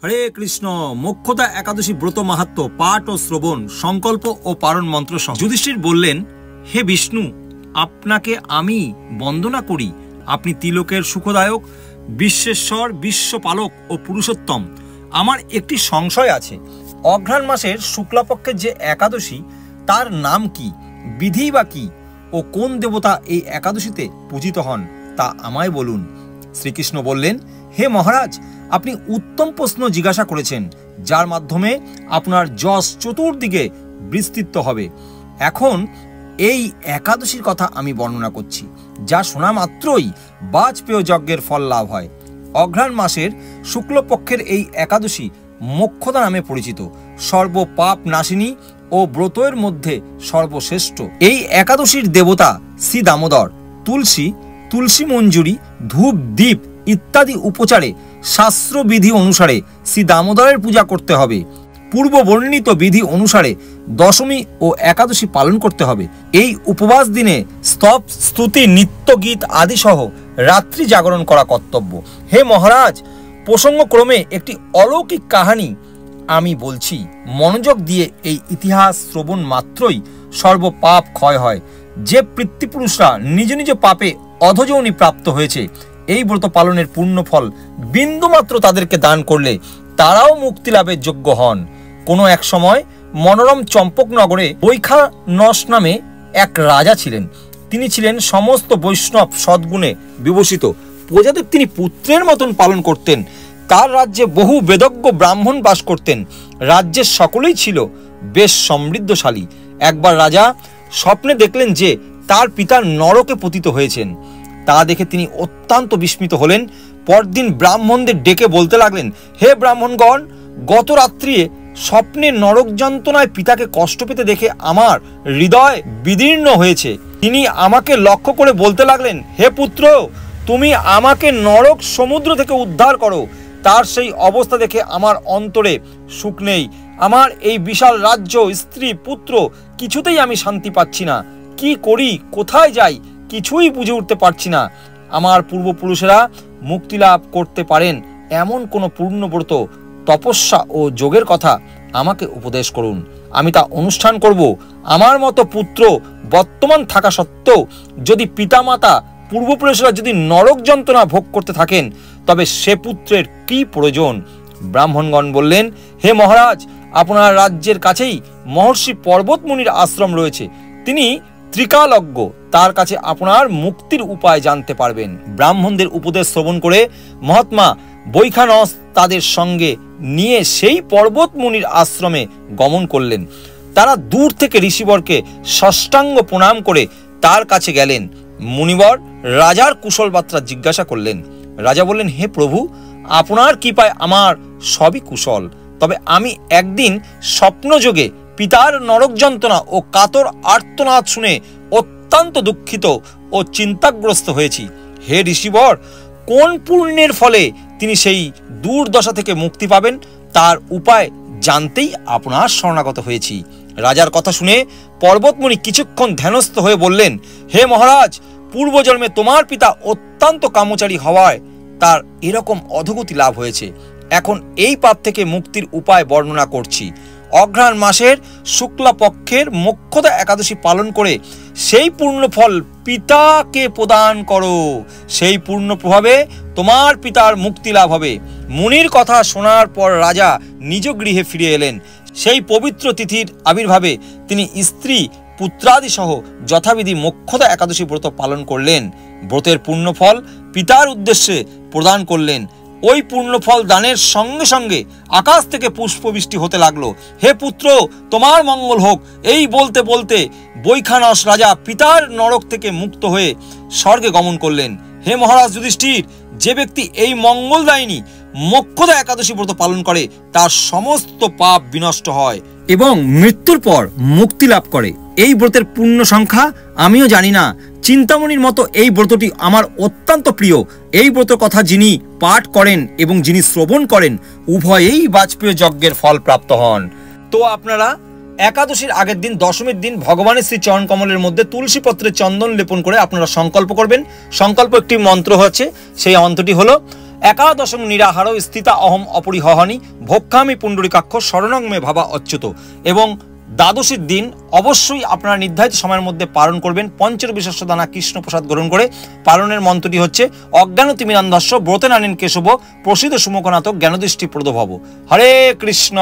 হরে কৃষ্ণ। মোক্ষদা একাদশী ব্রত মাহাত্ম্য পাঠ ও শ্রবণ, সংকল্প ও পারণ মন্ত্র সহ। যুধিষ্ঠির বললেন, হে বিষ্ণু, আপনাকে আমি বন্দনা করি। আপনি তিলকের সুখদায়ক, বিশ্বেশ্বর, বিশ্বপালক ও পুরুষোত্তম। আমার একটি সংশয় আছে, অঘ্রাণ মাসের শুক্লাপক্ষের যে একাদশী, তার নাম কি, বিধি বা কি, ও কোন দেবতা এই একাদশীতে পূজিত হন, তা আমায় বলুন। শ্রীকৃষ্ণ বললেন, হে মহারাজ, আপনি উত্তম প্রশ্ন জিজ্ঞাসা করেছেন, যার মাধ্যমে আপনার যশ চতুর্দিকে বিস্তৃত হবে। এখন এই একাদশীর কথা আমি বর্ণনা করছি, যা শোনা মাত্রই বাজপেয় যজ্ঞের ফল লাভ হয়। অঘ্রাণ মাসের শুক্লপক্ষের এই একাদশী মোক্ষদা নামে পরিচিত, সর্বপাপ নাশিনী ও ব্রতের মধ্যে সর্বশ্রেষ্ঠ। এই একাদশীর দেবতা শ্রী দামোদর। তুলসী মঞ্জুরি, ধূপ, দীপ ইত্যাদি উপচারে শাস্ত্রবিধি অনুসারে শ্রী দামোদরের পূজা করতে হবে। পূর্ব বর্ণিত বিধি অনুসারে দশমী ও একাদশী পালন করতে হবে। এই উপবাস দিনে স্তব, স্তুতি, নৃত্য, গীত আদি সহ রাত্রি জাগরণ করা কর্তব্য। হে মহারাজ, প্রসঙ্গক্রমে একটি অলৌকিক কাহিনী আমি বলছি, মনোযোগ দিয়ে এই ইতিহাস শ্রবণ মাত্রই সর্বপাপ ক্ষয় হয়। যে পিতৃপুরুষরা নিজ নিজ পাপে অধযোনি প্রাপ্ত হয়েছে, এই ব্রত পালনের পূর্ণ ফল বিন্দুমাত্র তাদেরকে দান করলে তারাও মুক্তি লাভের যোগ্য হন। কোনো এক সময় মনোরম চম্পকনগরে বৈখানস নামে এক রাজা ছিলেন। তিনি ছিলেন সমস্ত বৈষ্ণব সদ্গুণে বিভূষিত। প্রজাদের তিনি পুত্রের মতন পালন করতেন। তার রাজ্যে বহু বেদজ্ঞ ব্রাহ্মণ বাস করতেন। রাজ্যের সকলেই ছিল বেশ সমৃদ্ধশালী। একবার রাজা স্বপ্নে দেখলেন যে তার পিতা নরকে পতিত হয়েছেন। তা দেখে তিনি অত্যন্ত বিস্মিত হলেন। পরদিন ব্রাহ্মণদের ডেকে বলতে লাগলেন, হে ব্রাহ্মণগণ, গত রাত্রিয়ে স্বপ্নে নরক যন্ত্রণায় পিতাকে কষ্ট পেতে দেখে আমার হৃদয় বিদীর্ণ হয়েছে। তিনি আমাকে লক্ষ্য করে বলতে লাগলেন, হে পুত্র, তুমি আমাকে নরক সমুদ্র থেকে উদ্ধার করো। তার সেই অবস্থা দেখে আমার অন্তরে সুখ নেই। আমার এই বিশাল রাজ্য, স্ত্রী, পুত্র, কিছুতেই আমি শান্তি পাচ্ছি না। কি করি, কোথায় যাই, কিছুই বুঝে উঠতে পারছি না। আমার পূর্বপুরুষেরা মুক্তি লাভ করতে পারেন এমন কোনো পূর্ণব্রত, তপস্যা ও যোগের কথা আমাকে উপদেশ করুন। আমি তা অনুষ্ঠান করব। আমার মতো পুত্র বর্তমান থাকা সত্ত্বেও যদি পিতামাতা পূর্বপুরুষেরা যদি নরক যন্ত্রণা ভোগ করতে থাকেন, তবে সে পুত্রের কি প্রয়োজন? ব্রাহ্মণগণ বললেন, হে মহারাজ, আপনার রাজ্যের কাছেই মহর্ষি পর্বত মুনির আশ্রম রয়েছে। তিনি ত্রিকালজ্ঞ, তার কাছে আপনার মুক্তির উপায় জানতে পারবেন। ব্রাহ্মণদের উপদেশ শ্রবণ করে মহাত্মা বৈখানস তাদের সঙ্গে নিয়ে সেই পর্বত মুনির আশ্রমে গমন করলেন। তারা দূর থেকে ঋষিবরকে ষষ্ঠাঙ্গ প্রণাম করে তার কাছে গেলেন। মুনিবর রাজার কুশল বার্তা জিজ্ঞাসা করলেন। রাজা বললেন, হে প্রভু, আপনার কৃপায় আমার সবই কুশল। তবে আমি একদিন স্বপ্নযোগে পিতার নরক যন্ত্রণা ও কাতর আর্তনাদ শুনে অত্যন্ত দুঃখিত ও চিন্তাগ্রস্ত হয়েছি। হে ঋষিবর, কোন পুণ্যের ফলে তিনি সেই দুর্দশা থেকে মুক্তি পাবেন, তার উপায় জানতেই আপনার শরণাগত হয়েছি। রাজার কথা শুনে পর্বতমুনি কিছুক্ষণ ধ্যানস্থ হয়ে বললেন, হে মহারাজ, পূর্বজন্মে তোমার পিতা অত্যন্ত কামচারী হওয়ায় তার এরকম অধোগতি লাভ হয়েছে। এখন এই পাপ থেকে মুক্তির উপায় বর্ণনা করছি। অঘ্রাণ মাসের শুক্লা পক্ষের মোক্ষদা একাদশী পালন করে সেই পূর্ণ ফল পিতাকে প্রদান করো। সেই পূর্ণ প্রভাবে তোমার পিতার মুক্তি লাভ হবে। মুনির কথা শোনার পর রাজা নিজ গৃহে ফিরে এলেন। সেই পবিত্র তিথির আবির্ভাবে তিনি স্ত্রী, পুত্রাদি সহ যথাবিধি মোক্ষদা একাদশী ব্রত পালন করলেন। ব্রতের পূর্ণ ফল পিতার উদ্দেশ্যে প্রদান করলেন। ওই পূর্ণফল দানের সঙ্গে সঙ্গে আকাশ থেকে পুষ্পবৃষ্টি হতে লাগলো। হে পুত্র, তোমার মঙ্গল হোক। এই বলতে বলতে বৈখানস রাজা পিতার নরক থেকে মুক্ত হয়ে স্বর্গে গমন করলেন। হে মহারাজ যুধিষ্ঠির, যে ব্যক্তি এই মঙ্গলদায়িনী মোক্ষদা একাদশী ব্রত পালন করে, তার সমস্ত পাপ বিনষ্ট হয় এবং মৃত্যুর পর মুক্তি লাভ করে। এই ব্রতের পূর্ণ সংখ্যা আমিও জানি না। চিন্তামণির মতো এই ব্রতটি আমার অত্যন্ত প্রিয়। এই ব্রত কথা যিনি পাঠ করেন এবং যিনি শ্রবণ করেন, উভয়েই বাজপেয় যজ্ঞের ফল প্রাপ্ত হন। তো আপনারা একাদশীর আগের দিন, দশমীর দিন ভগবানের শ্রী চরণ কমলের মধ্যে তুলসী পত্রে চন্দন লেপন করে আপনারা সংকল্প করবেন। সংকল্প একটি মন্ত্র হচ্ছে, সেই মন্ত্রটি হলো, একাদশং নিরাহার স্থিতা অহম অপরিহহনি ভক্ষামি পুণ্ডরিকাক্ষ শরণং মে ভাবা অচ্যুত। এবং দ্বাদশীর দিন অবশ্যই আপনারা নির্ধারিত সময়ের মধ্যে পালন করবেন। পঞ্চের বিশস্য দানা কৃষ্ণপ্রসাদ গ্রহণ করে পালনের মন্ত্রটি হচ্ছে অজ্ঞান তিমিরান্ধস্য ব্রতে নানেন কেশব প্রসিদ্ধ সুমুখনাথ জ্ঞানদৃষ্টি প্রদ ভব। হরে কৃষ্ণ।